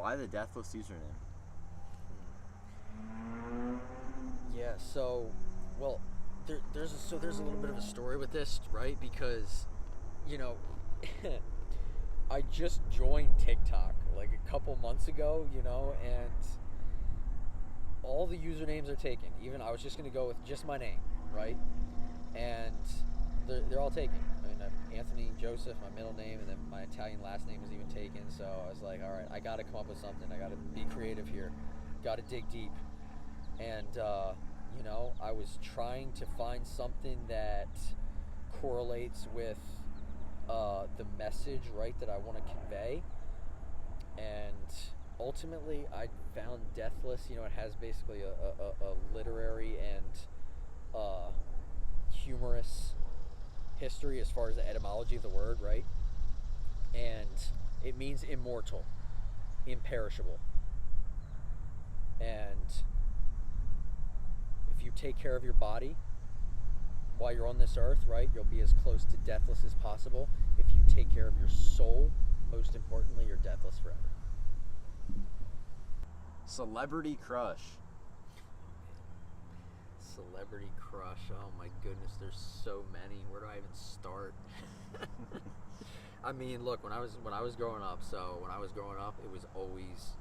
Why the deathless username? Yeah, so, well, there's a little bit of a story with this, right? Because, you know, I just joined TikTok like a couple months ago, you know, and all the usernames are taken. Even I was just going to go with just my name, right? And they're all taken. I mean, I'm Anthony Joseph, my middle name, and then my Italian last name was even taken. So I was like, all right, I got to come up with something. I got to be creative here. Got to dig deep. And, you know, I was trying to find something that correlates with the message, right, that I want to convey. And ultimately, I found Deathless. You know, it has basically a literary and humorous history as far as the etymology of the word, right? And it means immortal, imperishable. And if you take care of your body while you're on this earth, right, you'll be as close to deathless as possible. If you take care of your soul, most importantly, you're deathless forever. Celebrity crush. Celebrity crush. Oh my goodness, there's so many. Where do I even start? I mean, look, when I was growing up, it was always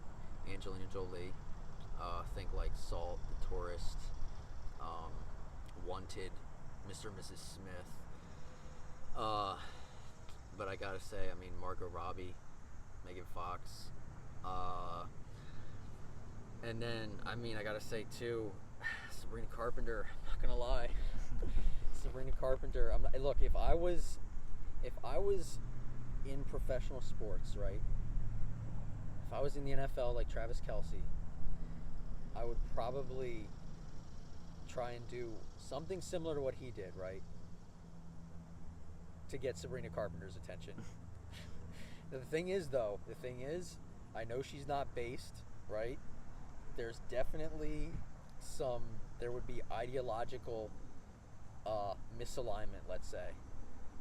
Angelina Jolie. Think like Salt, The Tourist, Wanted, Mr. and Mrs. Smith. But I gotta say, I mean, Margot Robbie, Megan Fox, and then, I mean, I gotta say too, Sabrina Carpenter. I'm not gonna lie, Sabrina Carpenter. Look, if I was in professional sports, right? If I was in the NFL like Travis Kelce, I would probably try and do something similar to what he did, right? To get Sabrina Carpenter's attention. The thing is, I know she's not based, right? There's definitely there would be ideological misalignment, let's say.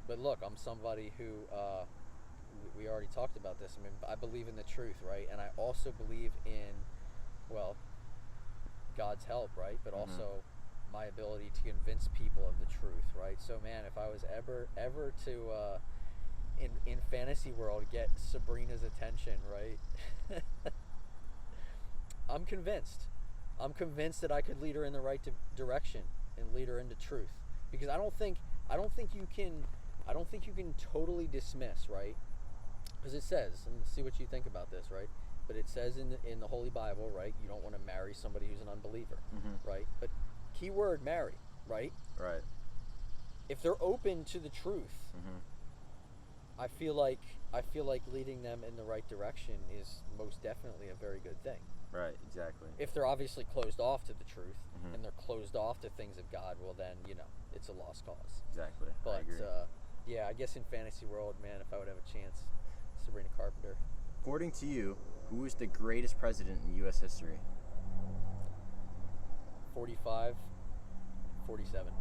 But look, I'm somebody who, we already talked about this. I mean, I believe in the truth, right? And I also believe in, well, God's help, right? But also my ability to convince people of the truth, right? So, man, if I was ever to, in fantasy world, get Sabrina's attention, right? I'm convinced that I could lead her in the right direction and lead her into truth. Because I don't think you can totally dismiss, right? Because it says, and see what you think about this, right? But it says in the Holy Bible, right? You don't want to marry somebody who's an unbeliever, right? But keyword marry, right? Right. If they're open to the truth, I feel like leading them in the right direction is most definitely a very good thing. Right, exactly. If they're obviously closed off to the truth and they're closed off to things of God, well then, you know, it's a lost cause. Exactly. But I agree. yeah, I guess in fantasy world, man, if I would have a chance, Sabrina Carpenter. According to you, who is the greatest president in U.S. history? 45, 47.